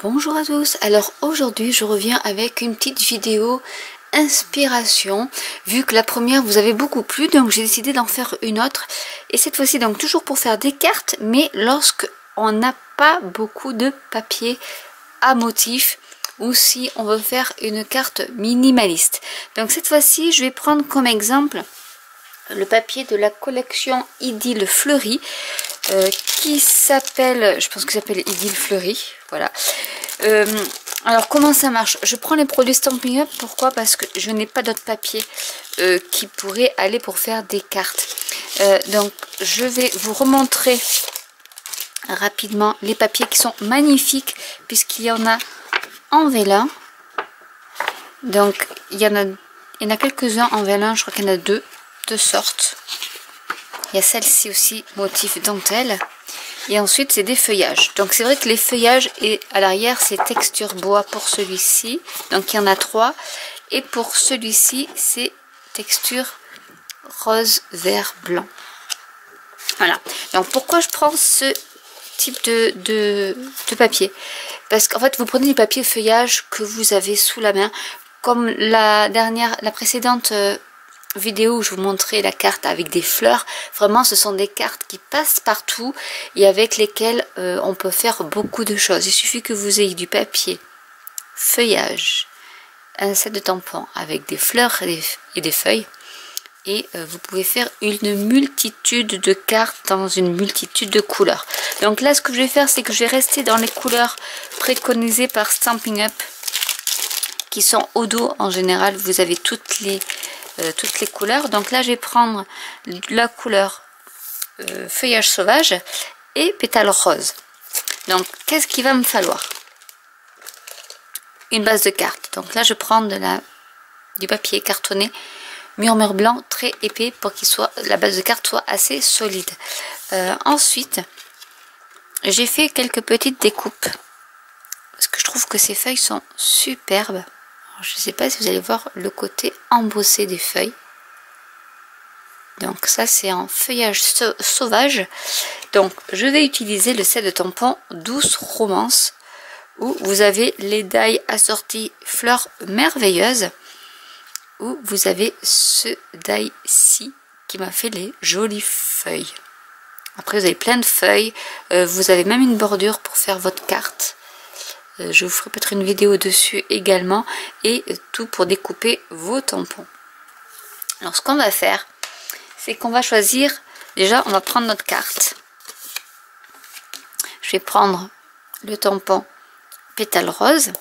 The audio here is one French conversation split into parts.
Bonjour à tous, alors aujourd'hui je reviens avec une petite vidéo inspiration, vu que la première vous avait beaucoup plu, donc j'ai décidé d'en faire une autre, et cette fois-ci donc toujours pour faire des cartes, mais lorsque on n'a pas beaucoup de papier à motif, ou si on veut faire une carte minimaliste. Donc cette fois-ci je vais prendre comme exemple le papier de la collection Idylle Fleurie, qui s'appelle, je pense que ça s'appelle Idylle Fleurie, voilà. Alors comment ça marche? Je prends les produits Stampin' Up, pourquoi? Parce que je n'ai pas d'autre papier qui pourrait aller pour faire des cartes. Donc je vais vous remontrer rapidement les papiers qui sont magnifiques, puisqu'il y en a en vélin. Donc il y en a quelques-uns en vélin, je crois qu'il y en a deux sortes. Il y a celle-ci aussi, motif dentelle. Et ensuite, c'est des feuillages. Donc, c'est vrai que les feuillages, et à l'arrière, c'est texture bois pour celui-ci. Donc, il y en a 3. Et pour celui-ci, c'est texture rose, vert, blanc. Voilà. Donc, pourquoi je prends ce type de papier? Parce qu'en fait, vous prenez du papier feuillage que vous avez sous la main. Comme la précédente vidéo où je vous montrais la carte avec des fleurs, vraiment ce sont des cartes qui passent partout et avec lesquelles on peut faire beaucoup de choses. Il suffit que vous ayez du papier feuillage, un set de tampons avec des fleurs et des feuilles, et vous pouvez faire une multitude de cartes dans une multitude de couleurs. Donc là, ce que je vais faire, c'est que je vais rester dans les couleurs préconisées par Stampin' Up, qui sont au dos. En général, vous avez toutes les couleurs. Donc là, je vais prendre la couleur feuillage sauvage et pétale rose. Donc, qu'est-ce qu'il va me falloir? Une base de carte. Donc là, je prends du papier cartonné murmure blanc très épais pour qu'il soit, la base de carte soit assez solide. Ensuite, j'ai fait quelques petites découpes parce que je trouve que ces feuilles sont superbes. Je ne sais pas si vous allez voir le côté embossé des feuilles. Donc ça, c'est en feuillage sauvage. Donc je vais utiliser le set de tampons Douce Romance, où vous avez les die assortis fleurs merveilleuses, où vous avez ce die-ci qui m'a fait les jolies feuilles. Après, vous avez plein de feuilles. Vous avez même une bordure pour faire votre carte. Je vous ferai peut-être une vidéo dessus également, et tout pour découper vos tampons. Alors ce qu'on va faire, c'est qu'on va choisir, déjà on va prendre notre carte. Je vais prendre le tampon pétale rose.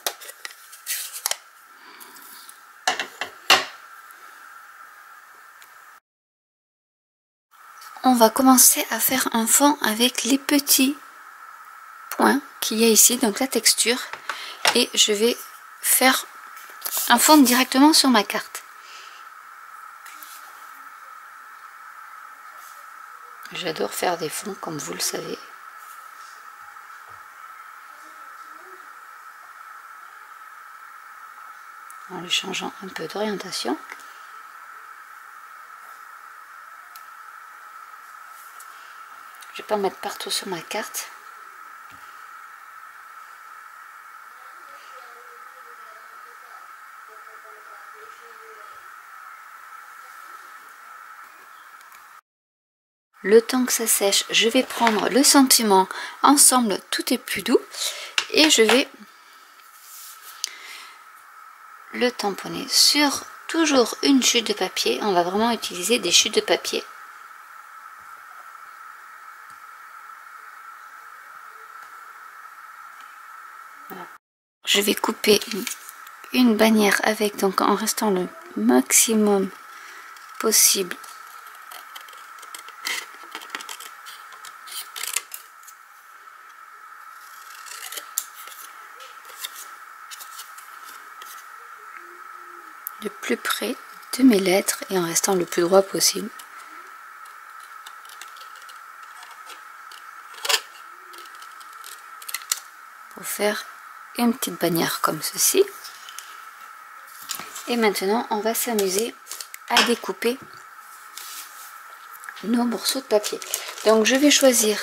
On va commencer à faire un fond avec les petits points qu'il y a ici, donc la texture, et je vais faire un fond directement sur ma carte. J'adore faire des fonds, comme vous le savez. En lui changeant un peu d'orientation. Je ne vais pas mettre partout sur ma carte. Le temps que ça sèche, je vais prendre le sentiment Ensemble tout est plus doux, et je vais le tamponner sur toujours une chute de papier. On va vraiment utiliser des chutes de papier. Voilà. Je vais couper une bannière avec, donc en restant le maximum possible le plus près de mes lettres et en restant le plus droit possible. Pour faire une petite bannière comme ceci. Et maintenant, on va s'amuser à découper nos morceaux de papier. Donc, je vais choisir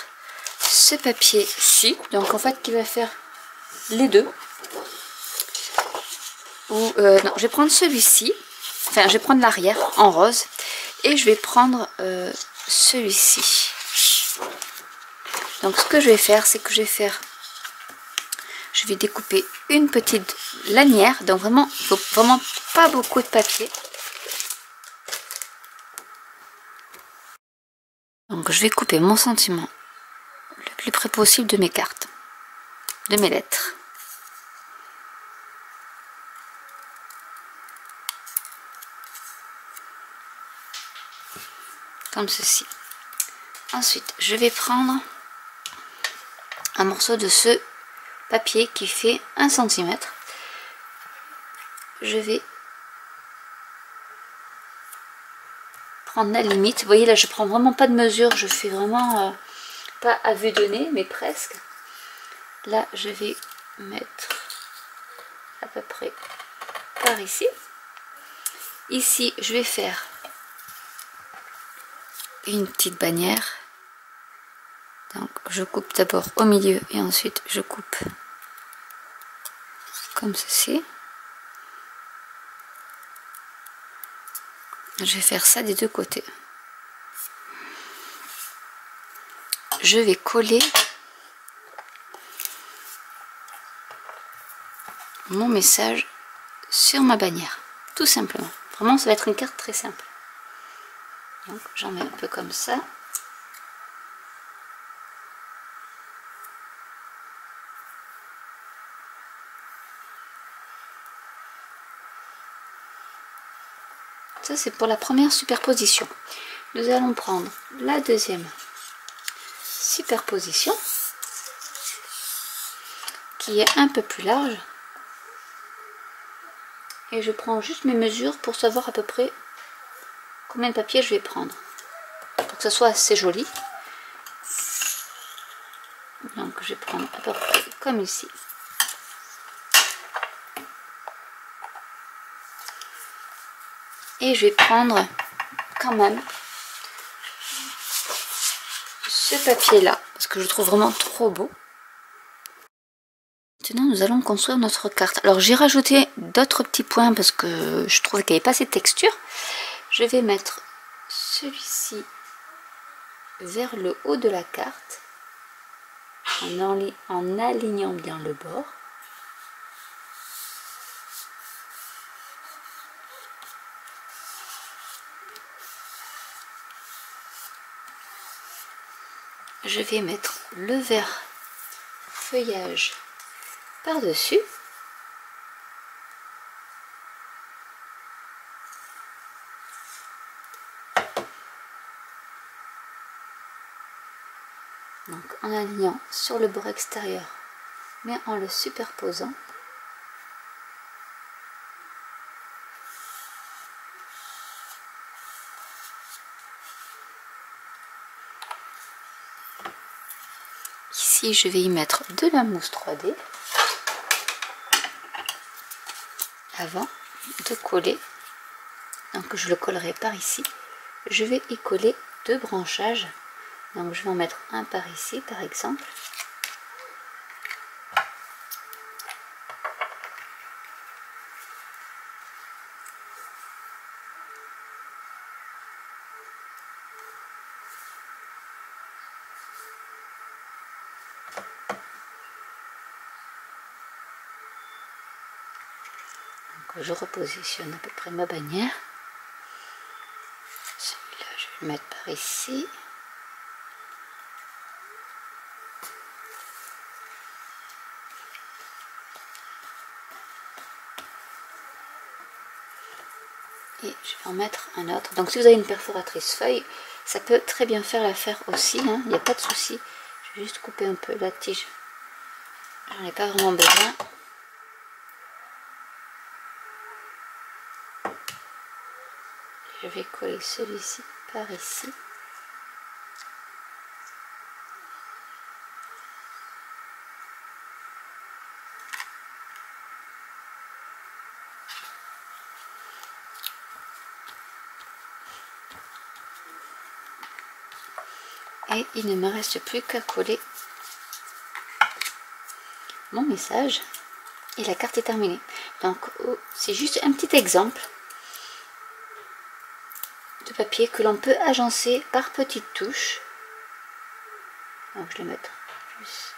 ce papier-ci. Donc, en fait, qui va faire les deux. Ou non, je vais prendre celui-ci. Enfin, je vais prendre l'arrière en rose. Et je vais prendre celui-ci. Donc ce que je vais faire, c'est que je vais découper une petite lanière. Donc vraiment, il ne faut vraiment pas beaucoup de papier. Donc je vais couper mon sentiment le plus près possible de mes cartes, de mes lettres. Comme ceci. Ensuite, je vais prendre un morceau de ce papier qui fait 1 cm. Je vais prendre la limite. Vous voyez là, je prends vraiment pas de mesure. Je fais vraiment pas à vue de nez, mais presque. Là, je vais mettre à peu près par ici. Ici, je vais faire une petite bannière. Donc je coupe d'abord au milieu et ensuite je coupe comme ceci. Je vais faire ça des deux côtés. Je vais coller mon message sur ma bannière, tout simplement. Vraiment, ça va être une carte très simple. Donc j'en mets un peu comme ça. Ça, c'est pour la première superposition. Nous allons prendre la deuxième superposition qui est un peu plus large. Et je prends juste mes mesures pour savoir à peu près combien de papier je vais prendre. Pour que ça soit assez joli. Donc je vais prendre à peu près comme ici. Et je vais prendre quand même ce papier là, parce que je le trouve vraiment trop beau. Maintenant nous allons construire notre carte. Alors j'ai rajouté d'autres petits points parce que je trouvais qu'il n'y avait pas assez de texture. Je vais mettre celui-ci vers le haut de la carte en alignant bien le bord. Je vais mettre le vert feuillage par-dessus. Donc en alignant sur le bord extérieur, mais en le superposant. Ici, je vais y mettre de la mousse 3D avant de coller. Donc, je le collerai par ici. Je vais y coller 2 branchages. Donc, je vais en mettre un par ici, par exemple. Je repositionne à peu près ma bannière. Celui-là, je vais le mettre par ici. Et je vais en mettre un autre. Donc si vous avez une perforatrice feuille, ça peut très bien faire l'affaire aussi, hein, il n'y a pas de souci. Je vais juste couper un peu la tige. J'en ai pas vraiment besoin. Je vais coller celui-ci par ici. Et il ne me reste plus qu'à coller mon message et la carte est terminée. Donc c'est juste un petit exemple de papier que l'on peut agencer par petites touches. Donc je vais mettre plus.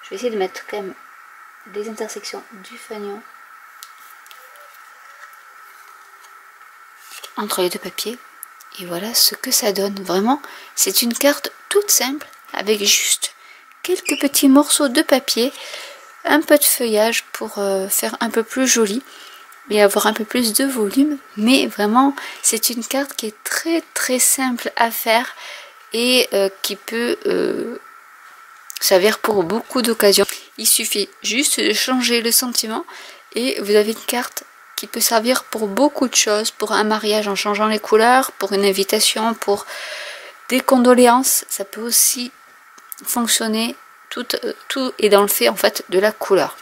Je vais essayer de mettre quand même des intersections du fanion entre les deux papiers. Et voilà ce que ça donne. Vraiment, c'est une carte toute simple avec juste quelques petits morceaux de papier, un peu de feuillage pour faire un peu plus joli et avoir un peu plus de volume. Mais vraiment, c'est une carte qui est très simple à faire et qui peut servir pour beaucoup d'occasions. Il suffit juste de changer le sentiment et vous avez une carte qui peut servir pour beaucoup de choses, pour un mariage en changeant les couleurs, pour une invitation, pour des condoléances. Ça peut aussi fonctionner, tout est dans le fait en fait de la couleur.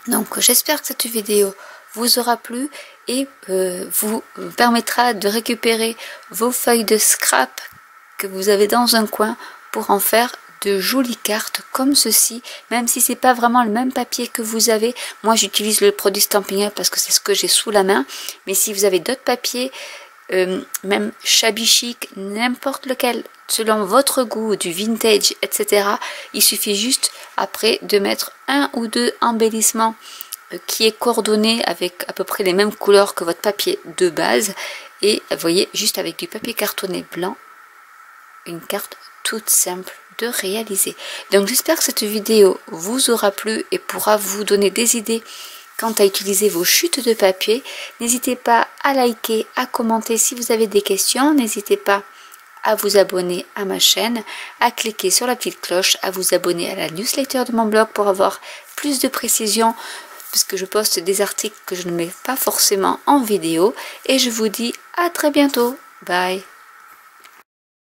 Donc j'espère que cette vidéo vous aura plu et vous permettra de récupérer vos feuilles de scrap que vous avez dans un coin pour en faire de jolies cartes comme ceci, même si c'est pas vraiment le même papier que vous avez. Moi j'utilise le produit Stampin' Up parce que c'est ce que j'ai sous la main, mais si vous avez d'autres papiers, même shabby chic, n'importe lequel, selon votre goût, du vintage, etc., il suffit juste après de mettre un ou deux embellissements qui est coordonné avec à peu près les mêmes couleurs que votre papier de base, et vous voyez, juste avec du papier cartonné blanc, une carte toute simple de réaliser. Donc j'espère que cette vidéo vous aura plu et pourra vous donner des idées quant à utiliser vos chutes de papier. N'hésitez pas à liker, à commenter si vous avez des questions. N'hésitez pas à vous abonner à ma chaîne, à cliquer sur la petite cloche, à vous abonner à la newsletter de mon blog pour avoir plus de précisions, parce que je poste des articles que je ne mets pas forcément en vidéo. Et je vous dis à très bientôt. Bye.